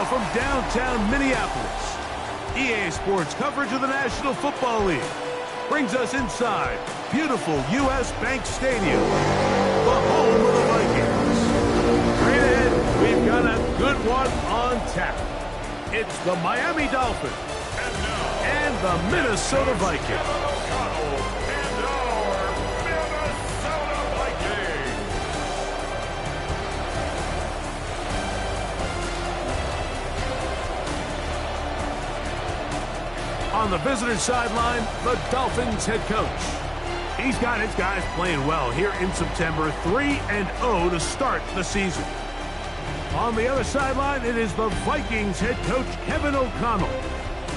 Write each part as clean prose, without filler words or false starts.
now from downtown Minneapolis, EA Sports coverage of the National Football League brings us inside beautiful U.S. Bank Stadium, the home of the Vikings. Straight ahead, we've got a good one on tap. It's the Miami Dolphins and the Minnesota Vikings. On the visitor sideline, the Dolphins head coach. He's got his guys playing well here in September, 3-0 to start the season. On the other sideline, it is the Vikings head coach, Kevin O'Connell.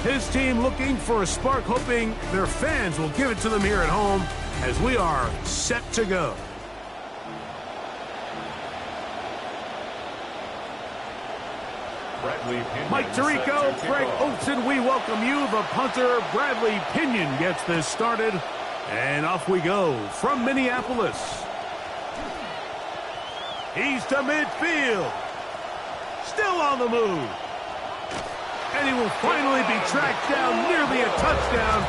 His team looking for a spark, hoping their fans will give it to them here at home as we are set to go. Mike Tirico, Greg Olsen, we welcome you. The punter, Bradley Pinion, gets this started. And off we go from Minneapolis. He's to midfield. Still on the move. And he will finally be tracked down, nearly a touchdown.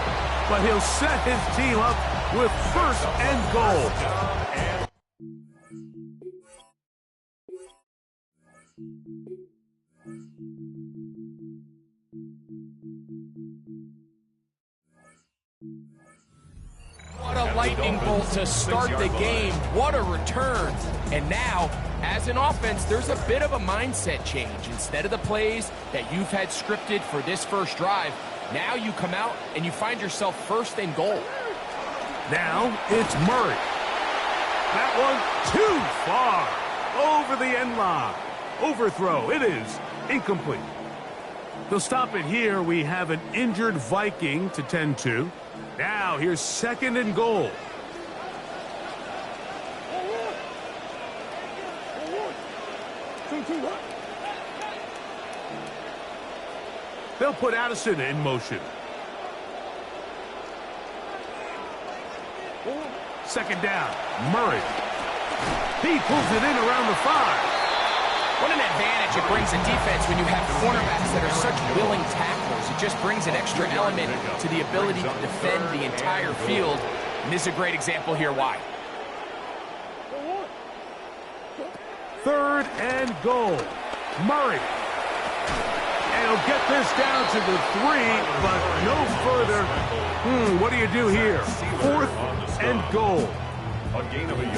But he'll set his team up with first and goal. What a lightning bolt to start the game. What a return. And now, as an offense, there's a bit of a mindset change. Instead of the plays that you've had scripted for this first drive, now you come out and you find yourself first and goal. Now it's Murray. That one too far. Over the end line. Overthrow. It is incomplete. They'll stop it here. We have an injured Viking to tend to. Now, here's second and goal. They'll put Addison in motion. Second down, Murray. He pulls it in around the 5. What an advantage it brings a defense when you have cornerbacks that are such willing tacklers. It just brings an extra element to the ability to defend the entire field. And this is a great example here why. Third and goal. Murray. And he'll get this down to the 3, but no further. What do you do here? Fourth and goal.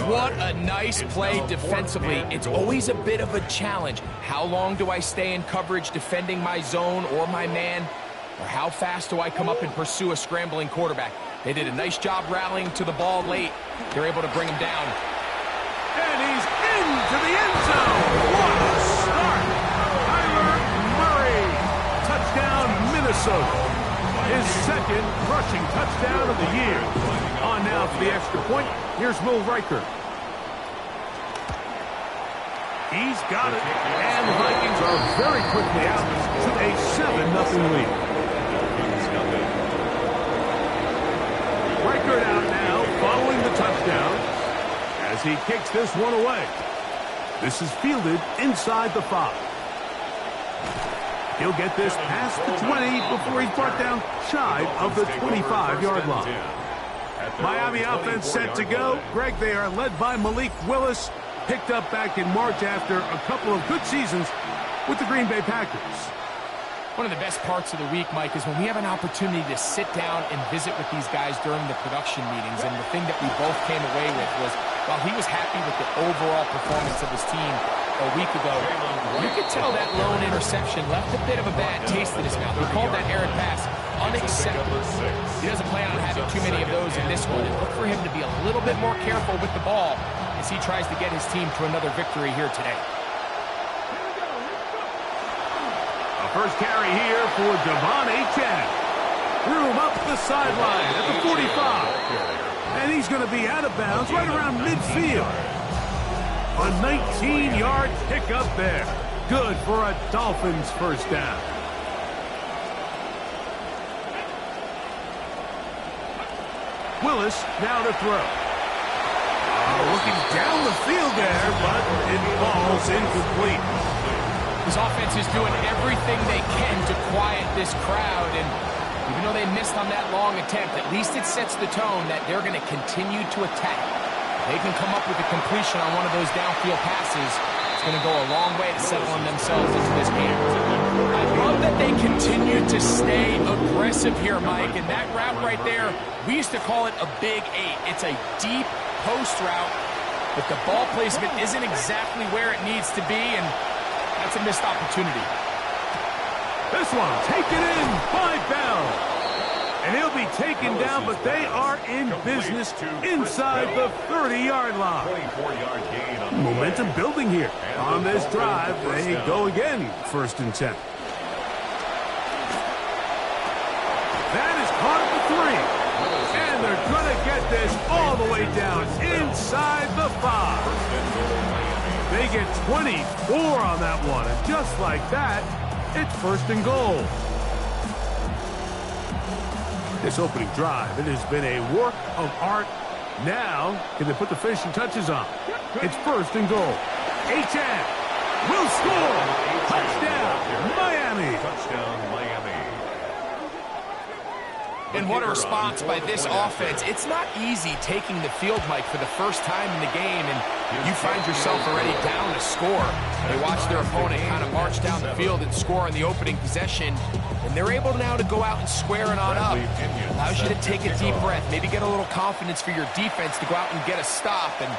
What a nice play defensively. It's always a bit of a challenge. How long do I stay in coverage defending my zone or my man? Or how fast do I come up and pursue a scrambling quarterback? They did a nice job rallying to the ball late. They're able to bring him down. And he's into the end zone. What a start. Kyler Murray. Touchdown, Minnesota. His second rushing touchdown of the year. On now for the extra point. Here's Will Riker. He's got it. And the Vikings are very quickly out to a 7-0 lead. Riker out now following the touchdown as he kicks this one away. This is fielded inside the 5. He'll get this past the 20 before he's brought down shy of the 25-yard line. Miami offense set to go. Greg, they are led by Malik Willis, picked up back in March after a couple of good seasons with the Green Bay Packers. One of the best parts of the week, Mike, is when we have an opportunity to sit down and visit with these guys during the production meetings. And the thing that we both came away with was, while he was happy with the overall performance of his team a week ago, you could tell that lone interception left a bit of a bad taste in his mouth. He called that errant pass unacceptable. He doesn't plan on having too many of those in this one. And look for him to be a little bit more careful with the ball as he tries to get his team to another victory here today. First carry here for Devon Achane. Threw him up the sideline at the 45. And he's going to be out of bounds right around midfield. A 19-yard pickup there. Good for a Dolphins first down. Willis now to throw. Looking down the field there, but it falls incomplete. This offense is doing everything they can to quiet this crowd, and even though they missed on that long attempt, at least it sets the tone that they're going to continue to attack. They can come up with a completion on one of those downfield passes. It's going to go a long way to settling themselves into this game. I love that they continue to stay aggressive here, Mike, and that route right there, we used to call it a big 8. It's a deep post route, but the ball placement isn't exactly where it needs to be, and that's a missed opportunity. This one taken in by Bell. And he'll be taken down, but they are in business inside the 30-yard line. Momentum building here. On this drive, they go again, 1st and 10. That is caught at the 3. And they're going to get this all the way down inside the 5. They get 24 on that one, and just like that, it's 1st and goal. This opening drive, it has been a work of art. Now, can they put the finishing touches on? It's 1st and goal. H.N. will score. Touchdown, Miami. Touchdown, Miami. And what a response by this offense. It's not easy taking the field, Mike, for the first time in the game, and you find yourself already down to score. They watch their opponent kind of march down the field and score on the opening possession, and they're able now to go out and square it on up. Allows you to take a deep breath, maybe get a little confidence for your defense to go out and get a stop, and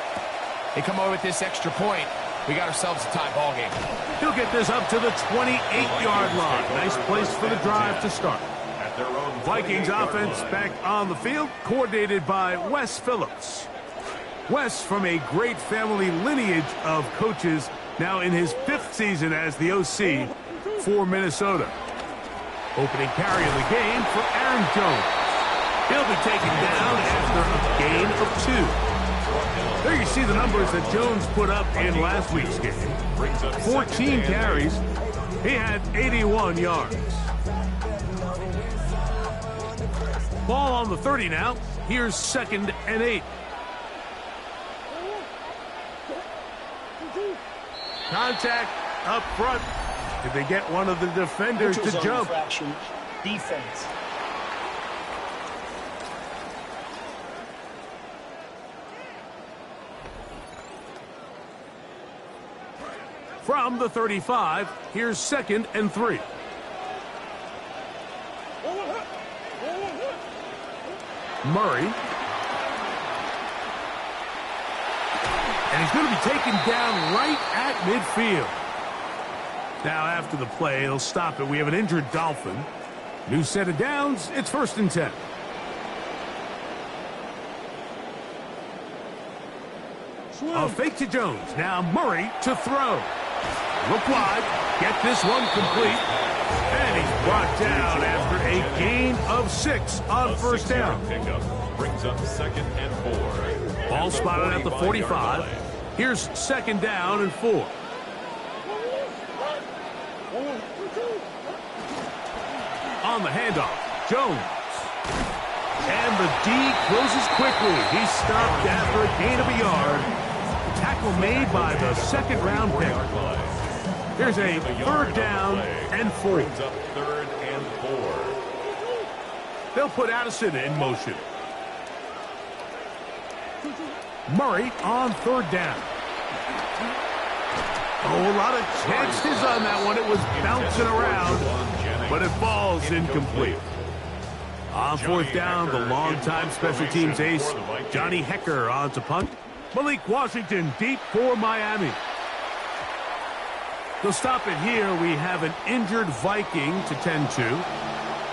they come away with this extra point. We got ourselves a tie ball game. He'll get this up to the 28-yard line. Nice place for the drive to start. Vikings offense back on the field, coordinated by Wes Phillips. Wes, from a great family lineage of coaches, now in his 5th season as the OC for Minnesota. Opening carry of the game for Aaron Jones. He'll be taken down after a gain of 2. There you see the numbers that Jones put up in last week's game. 14 carries. He had 81 yards. Ball on the 30 now. Here's 2nd and 8. Contact up front. Did they get one of the defenders to jump? Defense. From the 35, here's 2nd and 3. Murray. And he's going to be taken down right at midfield. Now, after the play, they'll stop it. We have an injured Dolphin. New set of downs. It's 1st and 10. A fake to Jones. Now Murray to throw. Look wide. Get this one complete. And he's brought down after a gain of 6 on 1st down. Brings up 2nd and 4. Ball spotted at the 45. Here's 2nd down and 4. On the handoff, Jones. And the D closes quickly. He's stopped after a gain of a yard. Tackle made by the 2nd-round pick. Here's a 3rd down and 4. Brings up 3rd and 4. They'll put Addison in motion. Murray on 3rd down. Oh, a lot of chances on that one. It was bouncing around, but it falls incomplete. On 4th down, the longtime special teams ace, Johnny Hecker on to punt. Malik Washington deep for Miami. They'll stop it here. We have an injured Viking to tend to.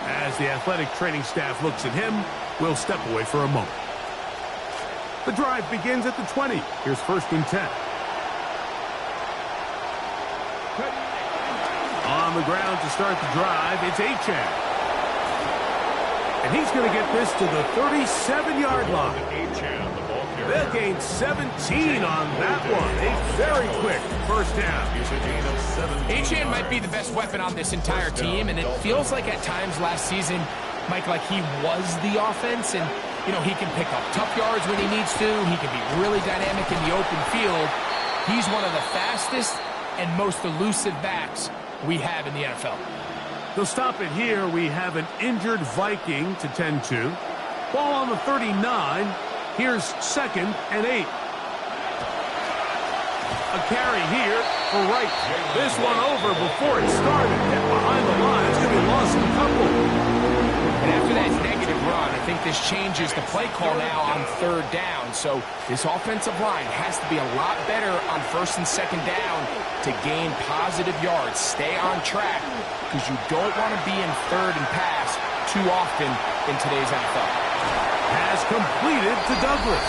As the athletic training staff looks at him, we'll step away for a moment. The drive begins at the 20. Here's 1st and 10. On the ground to start the drive, it's H.N. And he's going to get this to the 37-yard line. They'll gain 17 on that one. A very quick 1st down. H.N. might be the best weapon on this entire team, and it feels like at times last season, Mike, like he was the offense, and, you know, he can pick up tough yards when he needs to. He can be really dynamic in the open field. He's one of the fastest and most elusive backs we have in the NFL. They'll stop it here. We have an injured Viking to tend to. Ball on the 39. Here's 2nd and 8. A carry here for Wright. This one over before it started. Hit behind the line. It's going to be lost in a couple. And after that negative run, I think this changes the play call now on 3rd down. So this offensive line has to be a lot better on 1st and 2nd down to gain positive yards. Stay on track because you don't want to be in 3rd and pass too often in today's NFL. Pass completed to Douglas.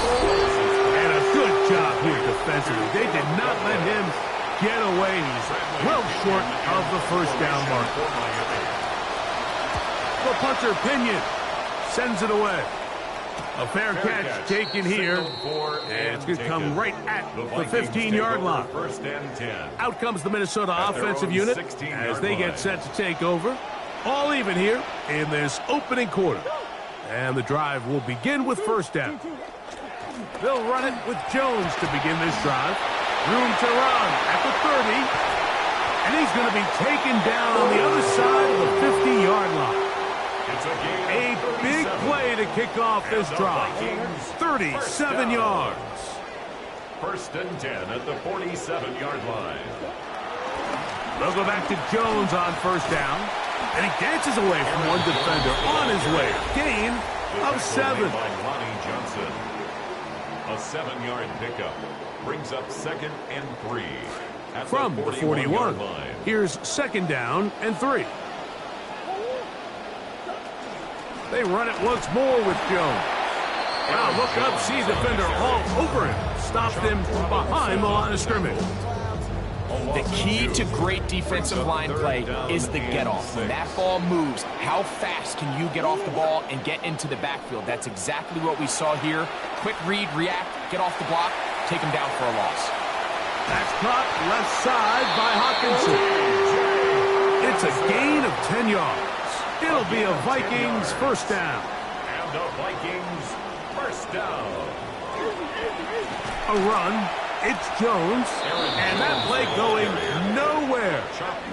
And a good job here defensively. They did not let him get away. He's well short of the 1st down mark. The punter Pinion sends it away. A fair catch taken here. And it's going to come right at the 15-yard line. Out comes the Minnesota offensive unit as they get set to take over. All even here in this opening quarter. And the drive will begin with 1st down. They'll run it with Jones to begin this drive. Room to run at the 30. And he's going to be taken down on the other side of the 50-yard line. A big play to kick off this drive. 37 yards. 1st and 10 at the 47-yard line. They'll go back to Jones on 1st down. And he dances away from one defender on his way. Gain of 7. A 7-yard pickup brings up 2nd and 3. From the 41. Here's 2nd down and 3. They run it once more with Jones. Now look up, see defender all over him. Stopped him behind the line of scrimmage. The key to great defensive line play is the get-off. When that ball moves, how fast can you get off the ball and get into the backfield? That's exactly what we saw here. Quick read, react, get off the block, take him down for a loss. That's caught left side by Hawkinson. It's a gain of 10 yards. It'll be a Vikings 1st down. And the Vikings 1st down. A run. It's Jones, and that play going nowhere.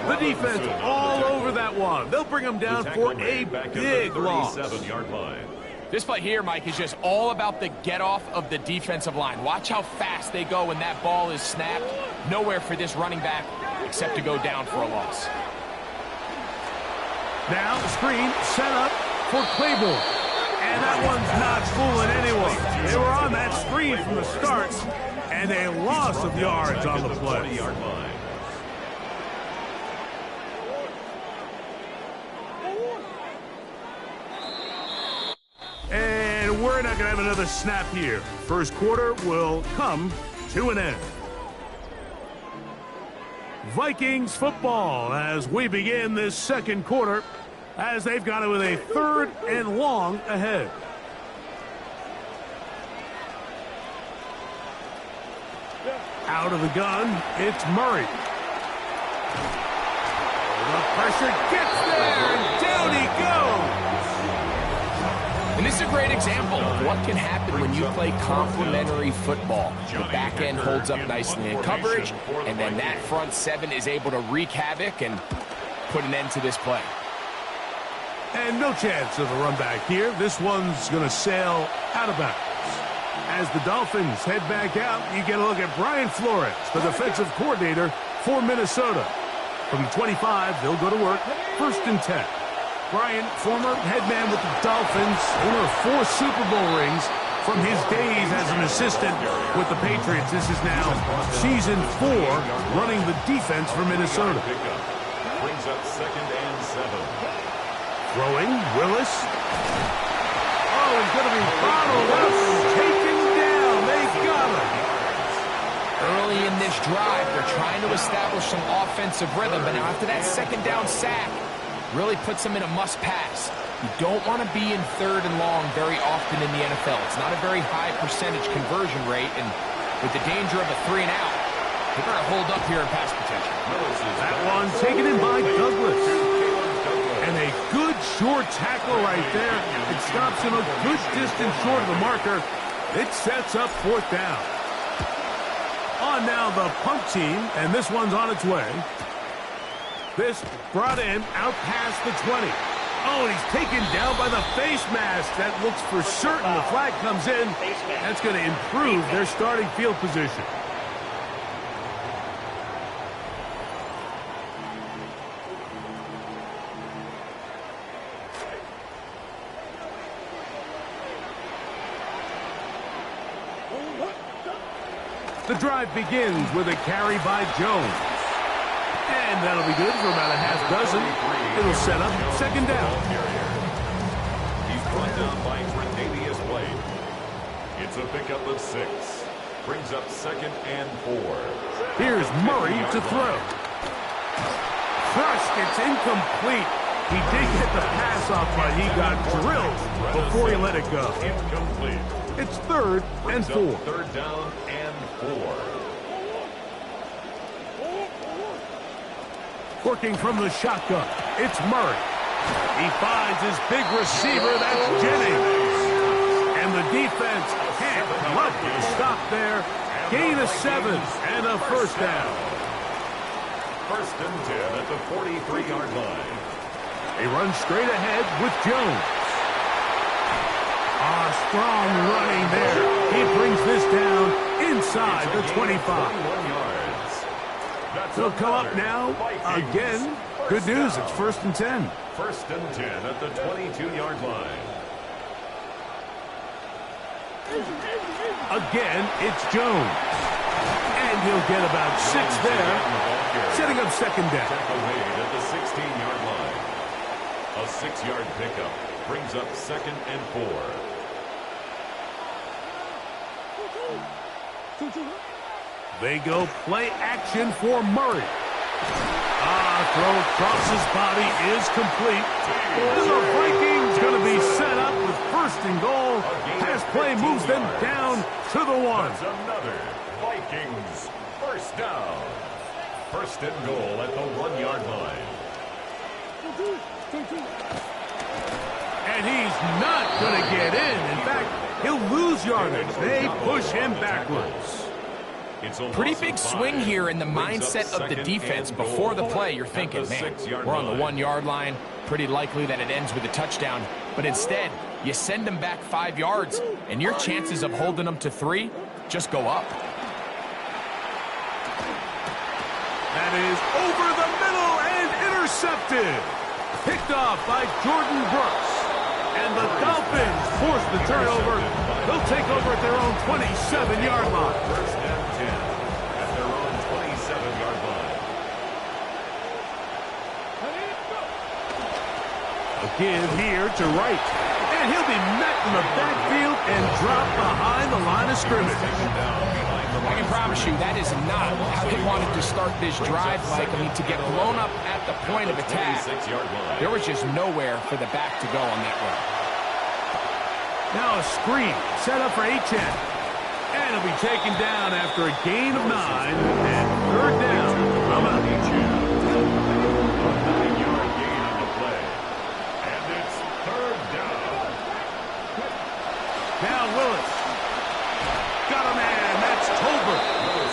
The defense all over that one. They'll bring him down for a big loss. This play here, Mike, is just all about the get-off of the defensive line. Watch how fast they go when that ball is snapped. Nowhere for this running back except to go down for a loss. Now the screen set up for Claiborne. And that one's not fooling anyone. They were on that screen from the start. And a loss of yards on the play. And we're not going to have another snap here. 1st quarter will come to an end. Vikings football as we begin this 2nd quarter as they've got it with a 3rd and long ahead. Out of the gun, it's Murray. The pressure gets there, and down he goes. And this is a great example of what can happen when you play complementary football. The back end holds up nicely in coverage, and then that front 7 is able to wreak havoc and put an end to this play. And no chance of a run back here. This one's going to sail out of bounds. As the Dolphins head back out, you get a look at Brian Flores, the defensive coordinator for Minnesota. From the 25, they'll go to work. 1st and 10. Brian, former head man with the Dolphins, owner of 4 Super Bowl rings from his days as an assistant with the Patriots. This is now season 4 running the defense for Minnesota. Brings up 2nd and 7. Throwing, Willis. Oh, he's going to be bottled up and taken down. They got him. Early in this drive, they're trying to establish some offensive rhythm, but now after that 2nd down sack, really puts them in a must-pass. You don't want to be in 3rd and long very often in the NFL. It's not a very high percentage conversion rate, and with the danger of a 3-and-out, they better hold up here in pass protection. That one taken in by Douglas. And a good short tackle right there. It stops him a good distance short of the marker. It sets up 4th down. On on now the punt team, and this one's on its way. This brought in out past the 20. Oh, and he's taken down by the face mask. That looks for certain. The flag comes in. That's going to improve their starting field position. The drive begins with a carry by Jones. And that'll be good for about a half dozen. It'll set up second down. He's brought down by Tre'Davious White. It's a pickup of 6. Brings up 2nd and 4. Here's Murray to throw. First, it's incomplete. He did get the pass off, but he got drilled before he let it go. Incomplete. It's 3rd and 4. 3rd down and 4. Working from the shotgun, it's Murray. He finds his big receiver, that's Jennings. And the defense can't luck to stop there. Gain of 7 and a first down. 1st and 10 at the 43-yard line. They run straight ahead with Jones. Strong running there. He brings this down inside the 25. They'll come up now again. Good news, it's 1st and 10. 1st and 10 at the 22-yard line. Again, it's Jones. And he'll get about 6 there, setting up second down. At the 16-yard line. A 6-yard pickup brings up 2nd and 4. They go play action for Murray. Throw across his body is complete. And the Vikings going to be set up with 1st and goal. Pass play moves them down to the 1. That's another Vikings 1st down. 1st and goal at the 1-yard line. And he's not going to get in. In fact, he'll lose yardage. They push him backwards. Pretty big swing here in the mindset of the defense. Before the play, you're thinking, man, we're on the 1-yard line. Pretty likely that it ends with a touchdown. But instead, you send them back 5 yards, and your chances of holding them to 3 just go up. That is over the middle and intercepted. Picked off by Jordan Brooks. And the Dolphins force the turnover. They'll take over at their own 27-yard line. 1st and 10 at their own 27-yard line. A give here to Wright. And he'll be met in the backfield and dropped behind the line of scrimmage. I can promise you that is not how they wanted to start this drive, Mike. I mean, to get blown up at the point of attack, there was just nowhere for the back to go on that run. Now a screen set up for Achane. And he'll be taken down after a gain of 9 and 3rd down. I'm out. A 9-yard gain on the play. And it's 3rd down. Now Willis. Got a man. That's Tolbert.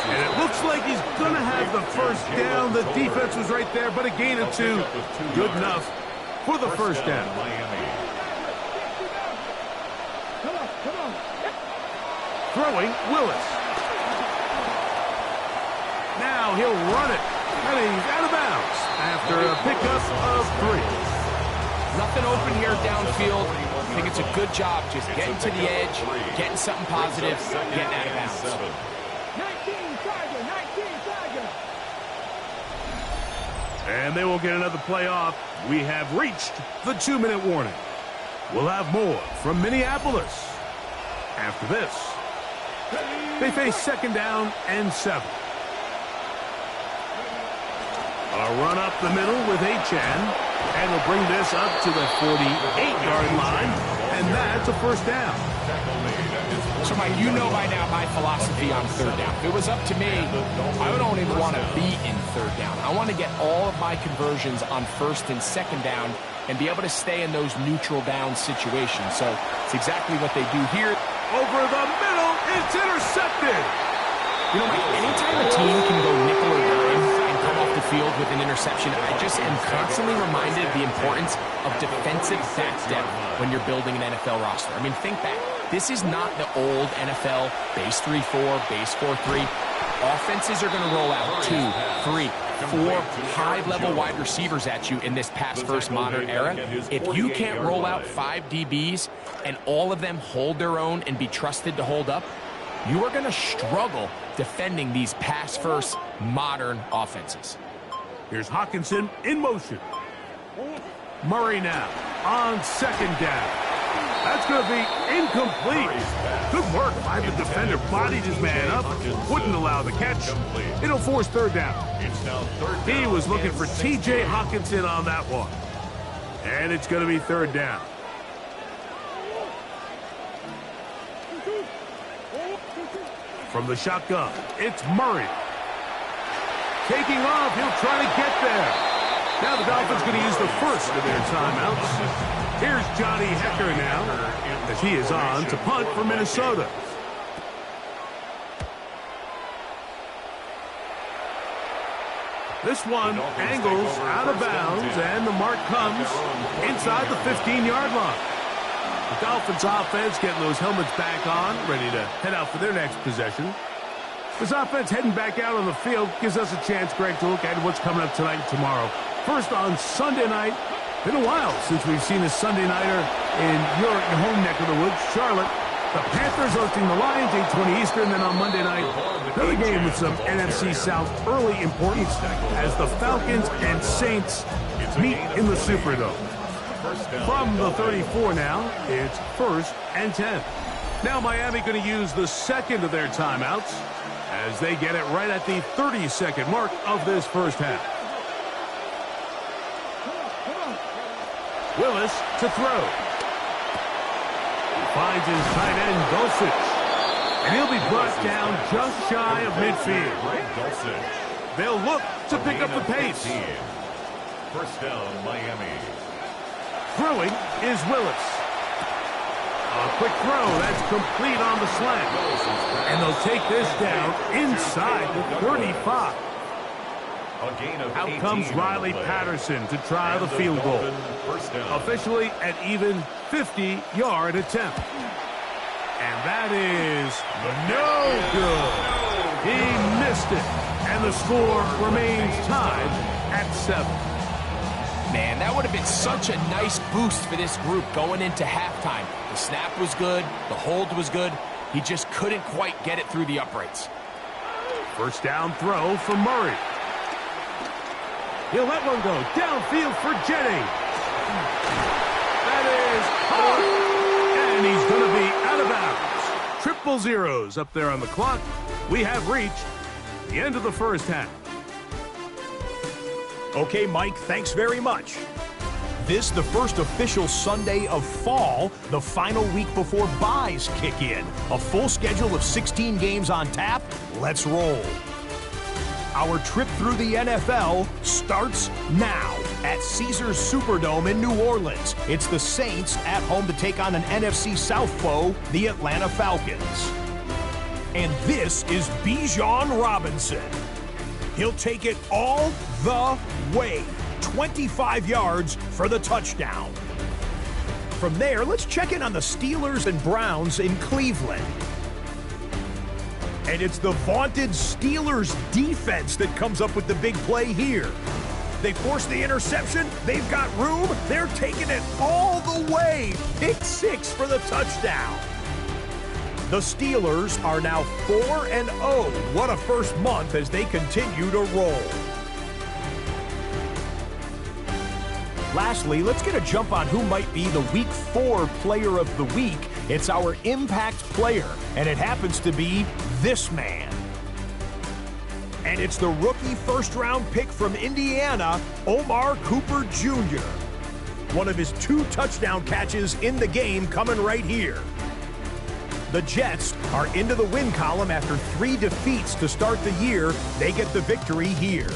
And it looks like he's going to have the first down. The defense was right there, but a gain of 2. Good enough for the first down. Throwing Willis. Now he'll run it. And he's out of bounds after a pickup of 3. Nothing open here downfield. I think it's a good job just getting to the edge, getting something positive, getting out of bounds. 19 Tiger. And they will get another play off. We have reached the 2-minute warning. We'll have more from Minneapolis after this. They face 2nd down and 7. A run up the middle with Achane. And will bring this up to the 48-yard line. And that's a first down. So, Mike, you know by now my philosophy on 3rd down. If it was up to me, I don't even want to be in 3rd down. I want to get all of my conversions on 1st and 2nd down and be able to stay in those neutral down situations. So it's exactly what they do here. Over the middle, it's intercepted. You know, Mike, anytime a team can go nickel or dime and come off the field with an interception, I just am constantly reminded of the importance of defensive back depth when you're building an NFL roster. I mean, think back. This is not the old NFL base 3-4, base 4-3. Offenses are going to roll out 2, 3, 4 high-level wide receivers at you in this pass-first modern era. If you can't roll out 5 DBs and all of them hold their own and be trusted to hold up, you are going to struggle defending these pass-first modern offenses. Here's Hockenson in motion. Murray now on second down. That's going to be incomplete. Good work by the defender. Bodied his man up. Wouldn't allow the catch. It'll force third down. He was looking for T.J. Hockenson on that one. And it's going to be third down. From the shotgun, it's Murray. Taking off, he'll try to get there. Now the Dolphins going to use the first of their timeouts. Here's Johnny Hecker now, as he is on to punt for Minnesota. This one angles out of bounds, and the mark comes inside the 15-yard line. The Dolphins offense getting those helmets back on, ready to head out for their next possession. This offense heading back out on the field gives us a chance, Greg, to look at what's coming up tonight and tomorrow. First on Sunday night. Been a while since we've seen a Sunday nighter in your home neck of the woods, Charlotte. The Panthers hosting the Lions, 8:20 Eastern. Then on Monday night, another game with some NFC South early importance as the Falcons and Saints meet in the Superdome. From the 34 now, it's 1st and 10. Now Miami going to use the second of their timeouts as they get it right at the 30-second mark of this first half. Willis to throw. He finds his tight end, Dulcich. And he'll be brought down just shy of midfield. They'll look to pick up the pace. First down, Miami. Throwing is Willis. A quick throw, that's complete on the slant. And they'll take this down inside the 35. Out comes Riley Patterson to try the field goal. Officially an even 50-yard attempt. And that is no good. He missed it. And the score remains tied at 7. Man, that would have been such a nice boost for this group going into halftime. The snap was good. The hold was good. He just couldn't quite get it through the uprights. First down throw for Murray. He'll let one go downfield for Jennings. That is hard. And he's going to be out of bounds. Triple zeros up there on the clock. We have reached the end of the first half. Okay, Mike, thanks very much. This, the first official Sunday of fall, the final week before byes kick in. A full schedule of 16 games on tap. Let's roll. Our trip through the NFL starts now at Caesars Superdome in New Orleans. It's the Saints at home to take on an NFC South foe, the Atlanta Falcons. And this is Bijan Robinson. He'll take it all the way. 25 yards for the touchdown. From there, let's check in on the Steelers and Browns in Cleveland. And it's the vaunted Steelers defense that comes up with the big play here. They force the interception. They've got room. They're taking it all the way. Pick 6 for the touchdown. The Steelers are now 4-0. What a first month as they continue to roll. Lastly, let's get a jump on who might be the Week 4 Player of the Week. It's our impact player, and it happens to be this man. And it's the rookie first-round pick from Indiana, Omar Cooper Jr. One of his 2 touchdown catches in the game coming right here. The Jets are into the win column after 3 defeats to start the year. They get the victory here.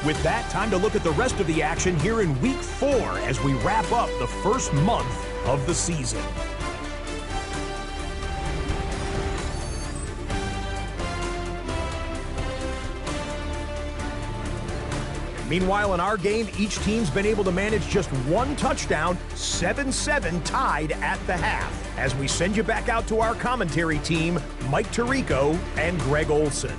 With that, time to look at the rest of the action here in Week 4 as we wrap up the first month of the season. Meanwhile, in our game, each team's been able to manage just one touchdown, 7-7 tied at the half. As we send you back out to our commentary team, Mike Tirico and Greg Olson.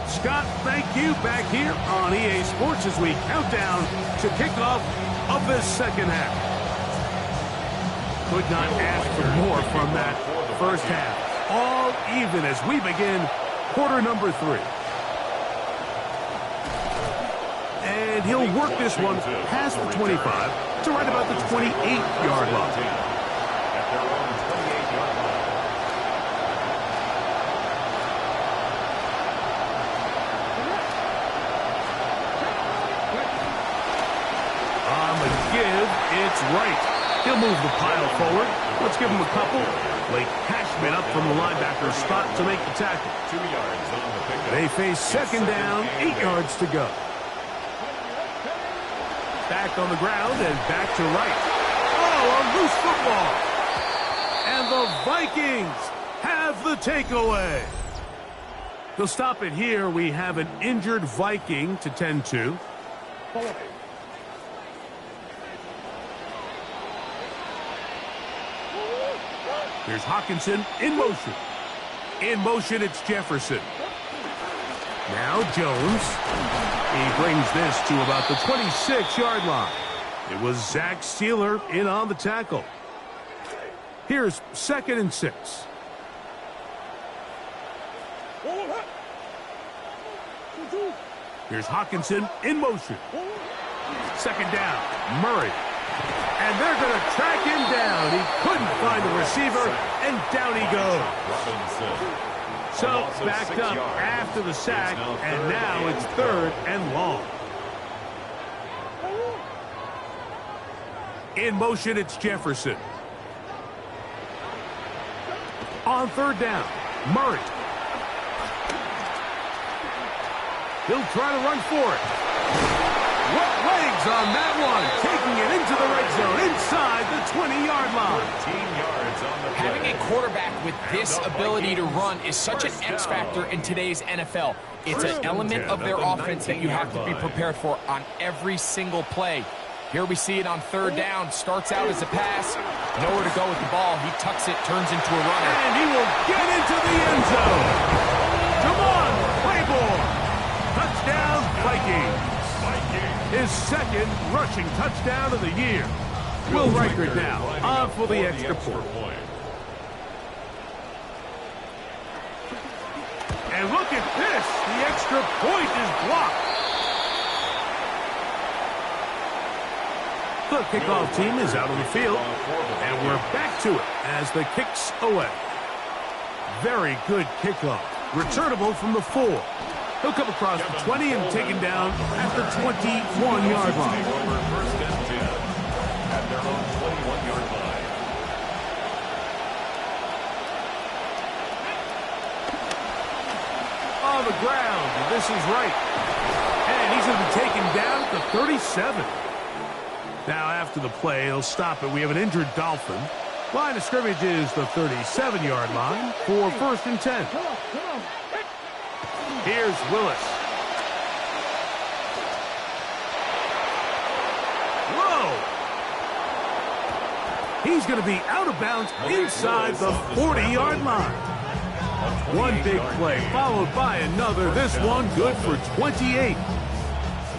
Scott, thank you. Back here on EA Sports as we count down to kickoff of this second half. Could not ask for more from that first half. All even as we begin quarter number 3. And he'll work this one past the 25 to right about the 28-yard line. It's right. He'll move the pile forward. Let's give him a couple. Blake Cashman up from the linebacker spot to make the tackle. 2 yards on the pickup. They face second down, 8 yards to go. Back on the ground and back to right. Oh, a loose football. And the Vikings have the takeaway. They'll stop it here. We have an injured Viking to tend to. Here's Hawkinson in motion. In motion, it's Jefferson. Now Jones. He brings this to about the 26-yard line. It was Zach Sealer in on the tackle. Here's 2nd and 6. Here's Hawkinson in motion. 2nd down, Murray. And they're going to track him down. He couldn't find the receiver, and down he goes. So, backed up after the sack, and now it's 3rd and long. In motion, it's Jefferson. On 3rd down, Murray. He'll try to run for it. What legs on that one? Taking it into the red zone, inside the 20-yard line. 13 yards on the play. Having a quarterback with this ability to run is such an X factor in today's NFL. It's an element of their offense that you have to be prepared for on every single play. Here we see it on 3rd down. Starts out as a pass. Nowhere to go with the ball. He tucks it, turns into a runner. And he will get into the end zone. Come on, Claiborne. Touchdown, Vikings. His 2nd rushing touchdown of the year. Will Riker now on for the extra point. And look at this. The extra point is blocked. The kickoff team is out on the field. And we're back to it as the kick's away. Very good kickoff. Returnable from the 4. He'll come across the 20 and taken down at the 21-yard line. First and 10 at their own 21-yard line. On the ground, this is right. And he's going to be taken down at the 37. Now after the play, he'll stop it. We have an injured Dolphin. Line of scrimmage is the 37-yard line for 1st and 10. Here's Willis. Whoa! He's going to be out of bounds inside the 40-yard line. One big play followed by another. This one good for 28.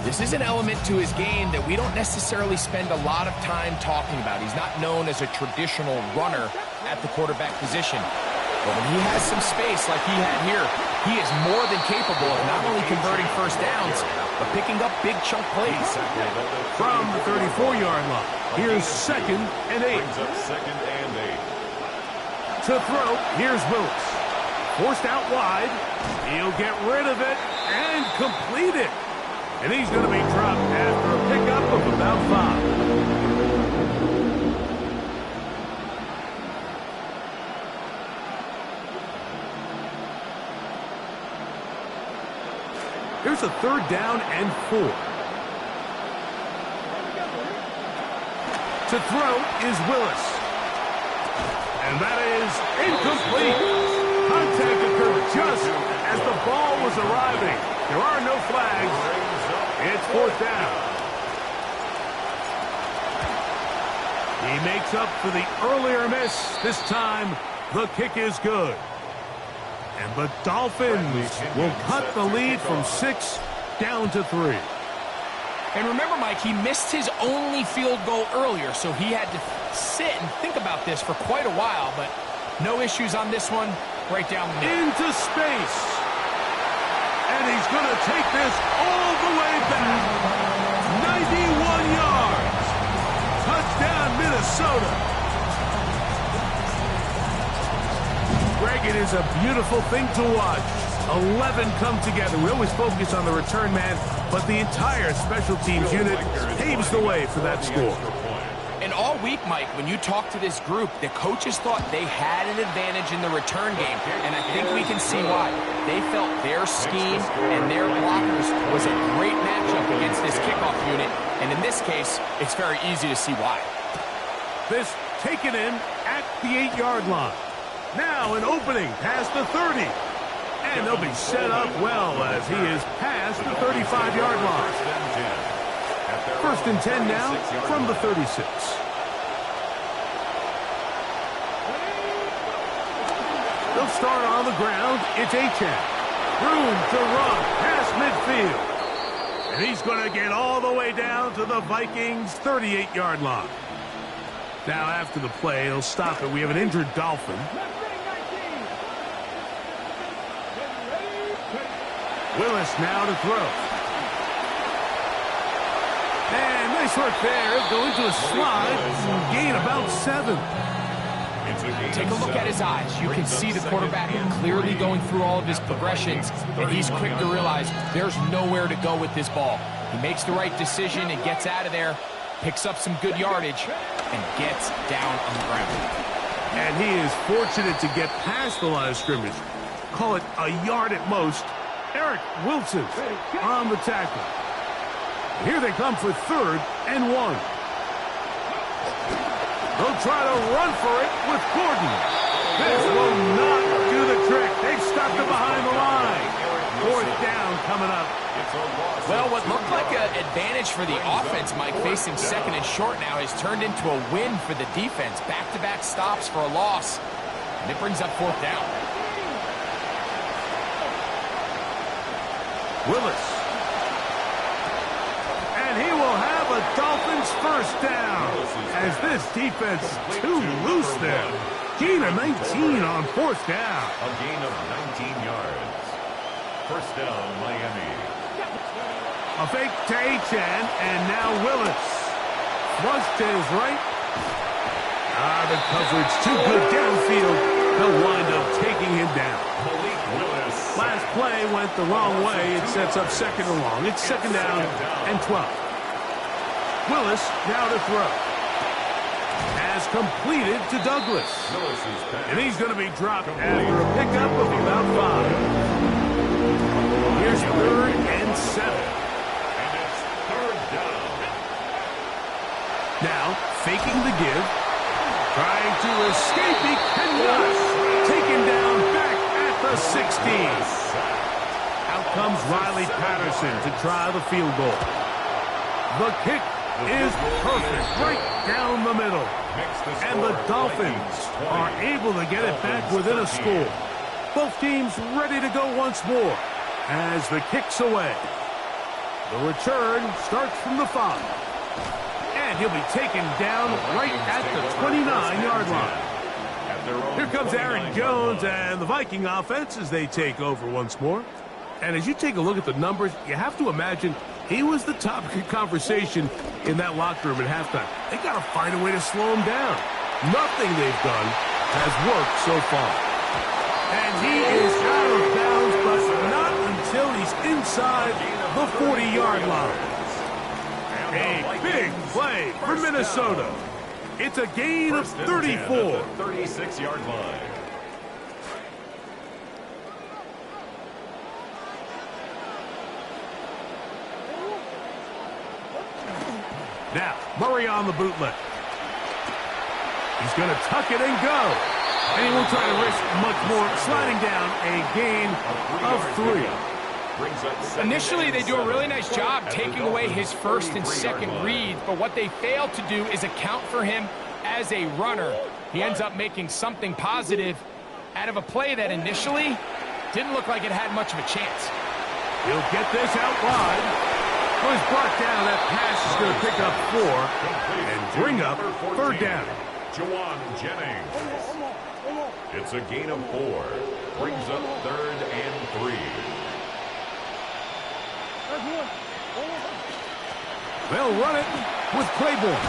This is an element to his game that we don't necessarily spend a lot of time talking about. He's not known as a traditional runner at the quarterback position. But when he has some space like he had here, he is more than capable of not only converting first downs, but picking up big chunk plays. From the 34-yard line, here's 2nd and 8. Brings up 2nd and 8. To throw, here's Willis. Forced out wide. He'll get rid of it and complete it. And he's going to be dropped after a pickup of about 5. Here's a 3rd down and 4. To throw is Willis. And that is incomplete. Contact occurred just as the ball was arriving. There are no flags. It's fourth down. He makes up for the earlier miss. This time, the kick is good. And the Dolphins will cut the lead from 6 down to 3. And remember, Mike, he missed his only field goal earlier, so he had to sit and think about this for quite a while, but no issues on this one. Right down the middle. Into space. And he's going to take this all the way back. 91 yards. Touchdown, Minnesota. Greg, it is a beautiful thing to watch. 11 come together. We always focus on the return man, but the entire special teams unit paves the way for that score. And all week, Mike, when you talk to this group, the coaches thought they had an advantage in the return game, and I think we can see why. They felt their scheme and their blockers was a great matchup against this kickoff unit, and in this case, it's very easy to see why. This taken in at the 8-yard line. Now an opening past the 30. And they'll be set up well as he is past the 35-yard line. First and 10 now from the 36. They'll start on the ground. It's Achane. Room to run past midfield. And he's going to get all the way down to the Vikings' 38-yard line. Now after the play, he'll stop it. We have an injured Dolphin. Willis now to throw. And nice work there. Go into a slide. Gain about 7. Take a look at his eyes. You can see the quarterback clearly going through all of his progressions, and he's quick to realize there's nowhere to go with this ball. He makes the right decision and gets out of there, picks up some good yardage, and gets down on the ground. And he is fortunate to get past the line of scrimmage. Call it a yard at most. Eric Wilson on the tackle. Here they come for 3rd and 1. They'll try to run for it with Gordon. This will not do the trick. They've stopped it behind the line. 4th down coming up. Well, what looked like an advantage for the offense, Mike, facing 2nd and short now, has turned into a win for the defense. Back-to-back stops for a loss. And it brings up 4th down. Willis. And he will have a Dolphins first down as this defense too loose there. Gain of 19 on 4th down. A gain of 19 yards. First down, Miami. A fake to Achane, and now Willis. Flush to his right. The coverage too good downfield. They'll wind up taking him down. Last play went the wrong way. It sets up 2nd and long. It's 2nd down and 12. Willis now to throw. Has completed to Douglas. And he's going to be dropped after a pickup of about 5. Here's 3rd and 7. And it's 3rd down. Now, faking the give. Trying to escape. He cannot. Taken down back at the 16. Out comes Riley Patterson to try the field goal. The kick is perfect, right down the middle. And the Dolphins are able to get it back within a score. Both teams ready to go once more as the kick's away. The return starts from the 5. And he'll be taken down right at the 29-yard line. Here comes Aaron Jones and the Viking offense as they take over once more. And as you take a look at the numbers, you have to imagine he was the topic of conversation in that locker room at halftime. They got to find a way to slow him down. Nothing they've done has worked so far. And he is out of bounds, but not until he's inside the 40-yard line. A big play for Minnesota. It's a gain of 34. 36-yard line. Now, Murray on the bootleg. He's going to tuck it and go. And he won't try to risk much more, sliding down a gain of 3. Initially, they do a really nice job taking away his first and second reads, but what they fail to do is account for him as a runner. He ends up making something positive out of a play that initially didn't look like it had much of a chance. He'll get this out wide. Well, he's brought down. That pass is going to pick up 4 and bring up 3rd down. Juwan Jennings. It's a gain of 4. Brings up 3rd and 3. They'll run it with Claiborne.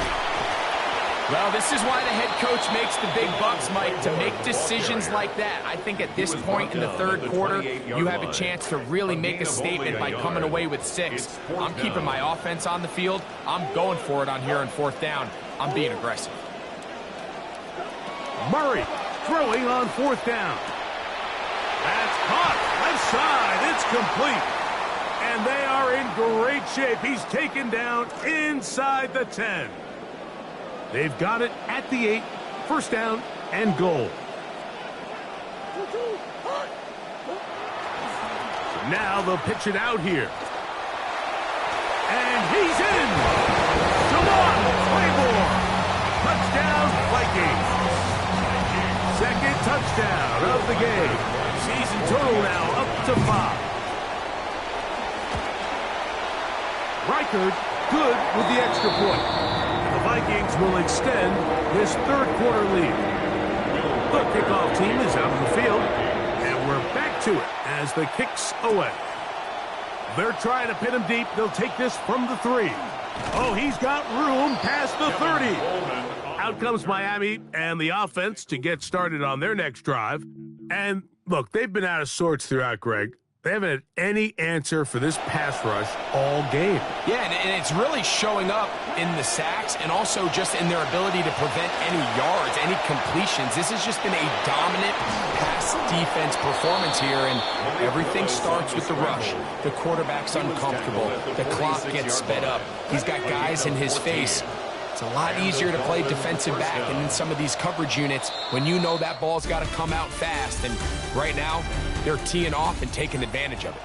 Well, this is why the head coach makes the big bucks, Mike, to make decisions like that. I think at this point in the 3rd quarter, you have a chance to really make a statement by coming away with 6. I'm keeping my offense on the field. I'm going for it on here on 4th down. I'm being aggressive. Murray throwing on 4th down. That's caught. Left side. It's complete. And they are in great shape. He's taken down inside the 10. They've got it at the 8. 1st down and goal. So now they'll pitch it out here. And he's in. Juwan Claiborne. Touchdown, Vikings. 2nd touchdown of the game. Season total now up to 5. Reichard good with the extra point. The Vikings will extend this 3rd quarter lead. The kickoff team is out on the field, and we're back to it as the kick's away. They're trying to pin him deep. They'll take this from the 3. Oh, he's got room past the 30. Out comes Miami and the offense to get started on their next drive. And look, they've been out of sorts throughout, Greg. They haven't had any answer for this pass rush all game. Yeah, and it's really showing up in the sacks and also just in their ability to prevent any yards, any completions. This has just been a dominant pass defense performance here, and everything starts with the rush. The quarterback's uncomfortable. The clock gets sped up. He's got guys in his face. It's a lot easier to play defensive back and in some of these coverage units when you know that ball's got to come out fast. And right now, they're teeing off and taking advantage of it.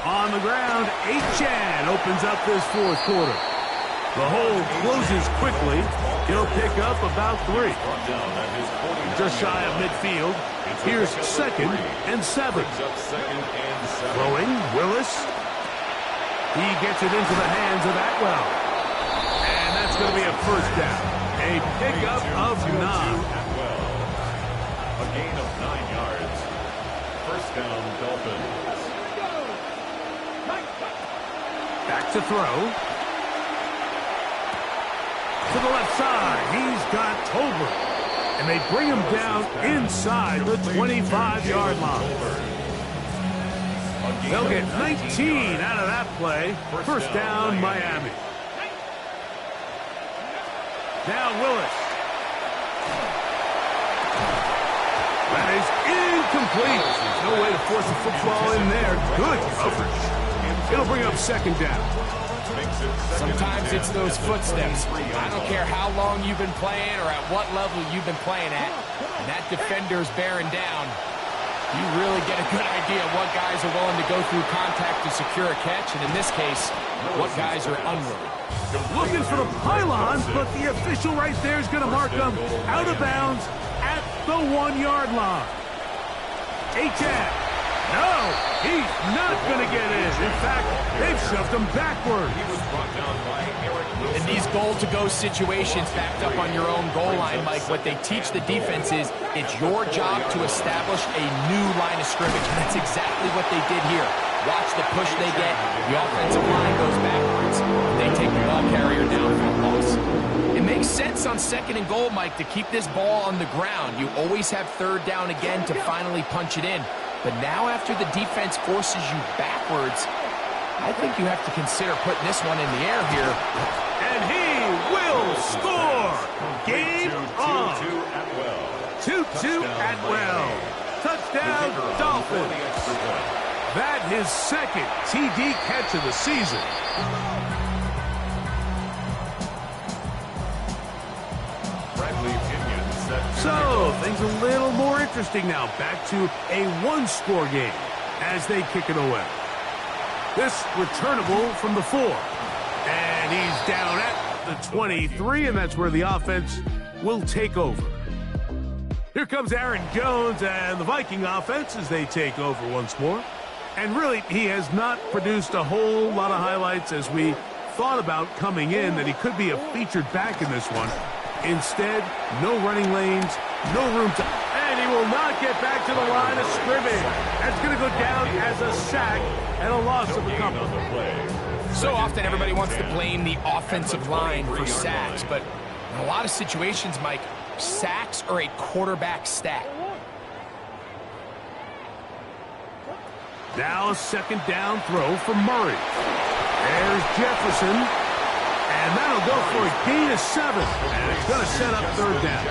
On the ground, Achan opens up this 4th quarter. The hole closes quickly. He'll pick up about 3. Just shy of midfield. Here's 2nd and 7. Throwing, Willis. He gets it into the hands of Atwell. And that's going to be a 1st down. A pickup of 9. A gain of 9 yards. 1st down, Dolphins. Back to throw. To the left side, he's got Tolbert. And they bring him down inside the 25-yard line. They'll get 19 out of that play. 1st down, Miami. Now Willis. That is incomplete. There's no way to force the football in there. Good coverage. It'll bring up 2nd down. Sometimes it's those footsteps. I don't care how long you've been playing or at what level you've been playing at. And that defender's bearing down. You really get a good idea of what guys are willing to go through contact to secure a catch. And in this case, what guys are unwilling. Looking for the pylon, but the official right there is going to mark them out of bounds at the 1-yard line. Achan. No, he's not going to get in. In fact, they've shoved him backward. In these goal-to-go situations backed up on your own goal line, Mike, what they teach the defense is it's your job to establish a new line of scrimmage. And that's exactly what they did here. Watch the push they get. The offensive line goes backwards. They take the ball carrier down for a loss. It makes sense on 2nd and goal, Mike, to keep this ball on the ground. You always have 3rd down again to finally punch it in. But now after the defense forces you backwards, I think you have to consider putting this one in the air here. And he will score. Game on. 2-2 Atwell. Touchdown, Dolphins. That his second TD catch of the season. So, things a little more interesting now. Back to a one-score game as they kick it away. This returnable from the 4. And he's down at the 23, and that's where the offense will take over. Here comes Aaron Jones and the Viking offense as they take over once more. And really, he has not produced a whole lot of highlights as we thought about coming in, that he could be a featured back in this one. Instead, no running lanes, no room to... And he will not get back to the line of scrimmage. That's going to go down as a sack and a loss of a couple. So often everybody wants to blame the offensive line for sacks, but in a lot of situations, Mike, sacks are a quarterback stat. Now a second down throw for Murray. There's Jefferson. And that'll go for a gain of 7. And it's going to set up third down.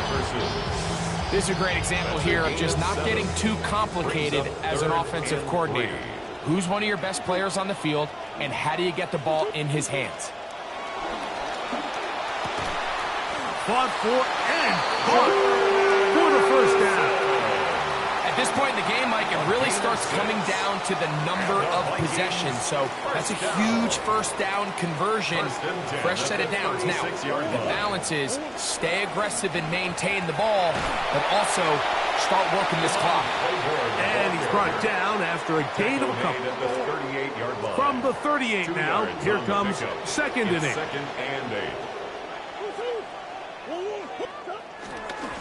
This is a great example here of just not getting too complicated as an offensive coordinator. Who's one of your best players on the field, and how do you get the ball in his hands? Fought for and caught for the first down. At this point in the game, Mike, it really starts coming down to the number of possessions. So that's a huge first down conversion. Fresh set of downs. Now, the balance is stay aggressive and maintain the ball, but also start working this clock. And he's brought down after a gain of a couple. From the 38 now, here comes second and 8.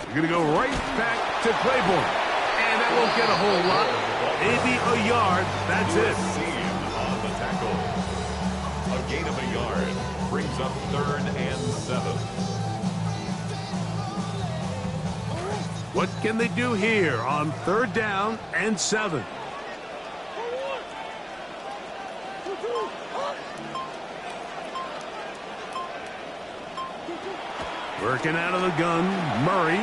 You're going to go right back to Claiborne. And that won't get a whole lot. Maybe a yard. That's it. On the tackle. A gain of a yard brings up 3rd and 7. What can they do here on 3rd down and 7? Working out of the gun, Murray.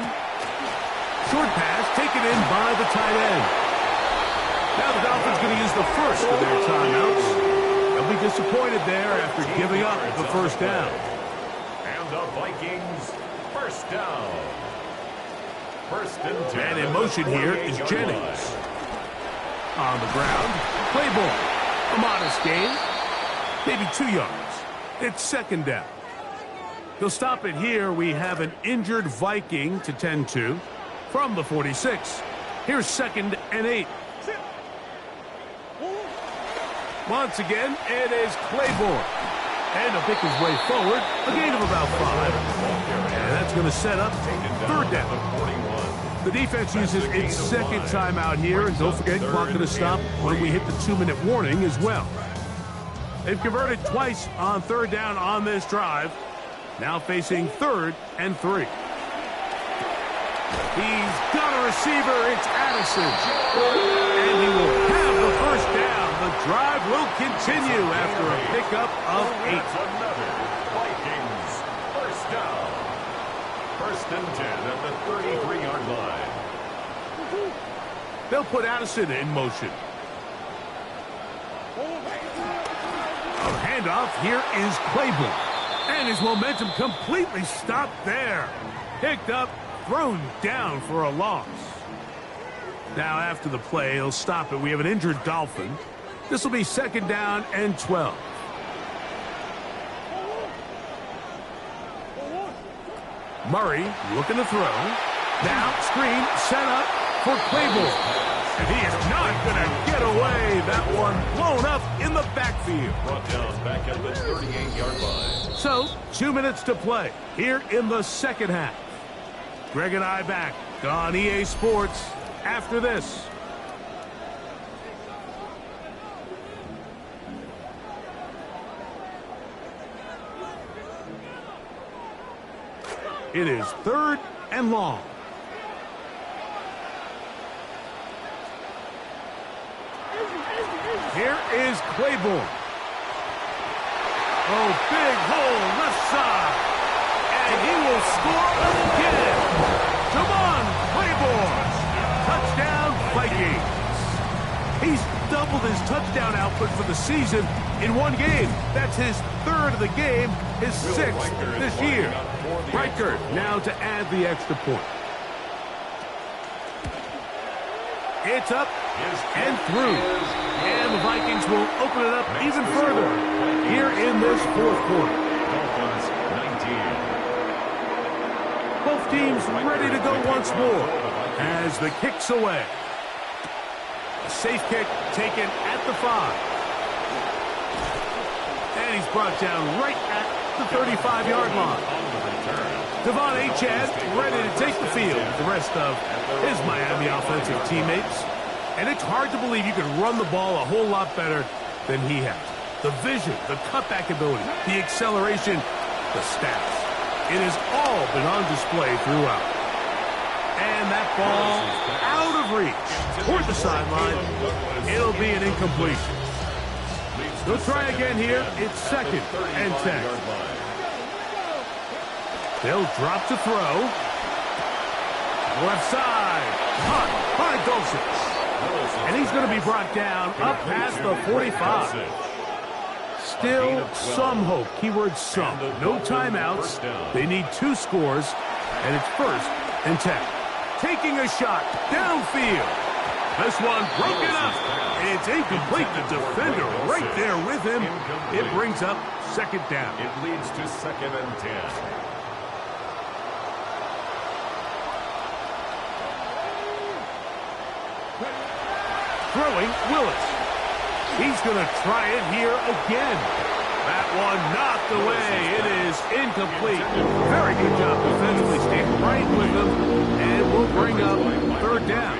Short pass taken in by the tight end. Now the Dolphins going to use the first of their timeouts. They'll be disappointed there after giving up the first down. And the Vikings first down. 1st and 10. And in motion here is Jennings. On the ground, Claiborne. A modest gain. Maybe 2 yards. It's 2nd down. They'll stop it here. We have an injured Viking to tend to. From the 46. Here's 2nd and 8. Once again, it is Claiborne. And he'll pick his way forward. A gain of about 5. And that's going to set up 3rd down. The defense uses its 2nd timeout here. And don't forget, clock going to stop when we hit the 2-minute warning as well. They've converted twice on 3rd down on this drive. Now facing 3rd and 3. He's got a receiver. It's Addison. And he will have the first down. The drive will continue after a pickup of 8. Another Vikings first down. 1st and 10 at the 33-yard line. They'll put Addison in motion. A handoff. Here is Claiborne. And his momentum completely stopped there. Picked up. Thrown down for a loss. Now after the play, he'll stop it. We have an injured Dolphin. This will be 2nd down and 12. Murray looking to throw. Now screen set up for Claiborne. And he is not going to get away. That one blown up in the backfield. Brought down back at the 38-yard line. So 2 minutes to play here in the 2nd half. Greg and I back on EA Sports after this. It is 3rd and long. Here is Claiborne. his touchdown output for the season in one game. That's his third of the game, his sixth this year. Riker now to add the extra point. It's up and through. And the Vikings will open it up even further here in this fourth quarter. Dolphins 19. Both teams ready to go once more as the kick's away. A safe kick taken at the 5. And he's brought down right at the 35-yard line. Devon Achane ready to take the field with the rest of his Miami offensive teammates. And it's hard to believe you could run the ball a whole lot better than he has. The vision, the cutback ability, the acceleration, the stats. It has all been on display throughout. And that ball out of reach toward the sideline. It'll be an incompletion. They'll try again here. It's 2nd and 10. They'll drop to throw. Left side. Caught by Dolphins. And he's going to be brought down up past the 45. Still some hope. Keyword some. No timeouts. They need 2 scores. And it's 1st and 10. Taking a shot downfield. This one broken up. It's incomplete. The defender right there with him. It brings up 2nd down. It leads to 2nd and 10. Throwing Willis. He's going to try it here again. That one knocked away. It is incomplete. Very good job defensively. Stayed right with him. And we'll bring up 3rd down.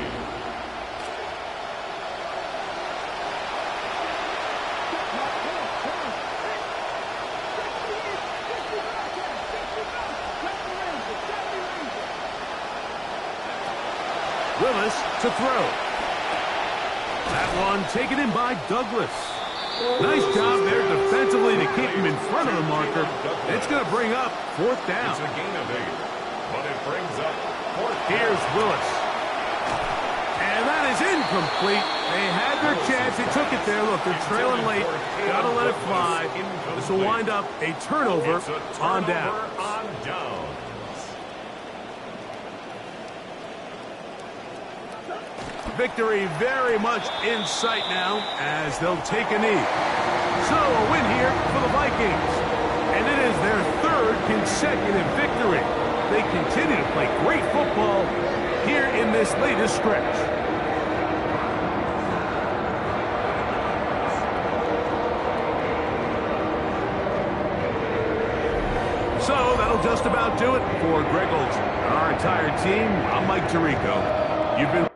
Willis to throw. That one taken in by Douglas. Nice job there defensively to keep him in front of the marker. It's going to bring up 4th down. It's a gain of 8, but it brings up 4th. Here's Willis. And that is incomplete. They had their chance. They took it there. Look, they're trailing late. Got to let it fly. This will wind up a turnover on down. Victory very much in sight now as they'll take a knee. So a win here for the Vikings. And it is their 3rd consecutive victory. They continue to play great football here in this latest stretch. So that'll just about do it for Greg Olsen. Our entire team, I'm Mike Tirico. You've been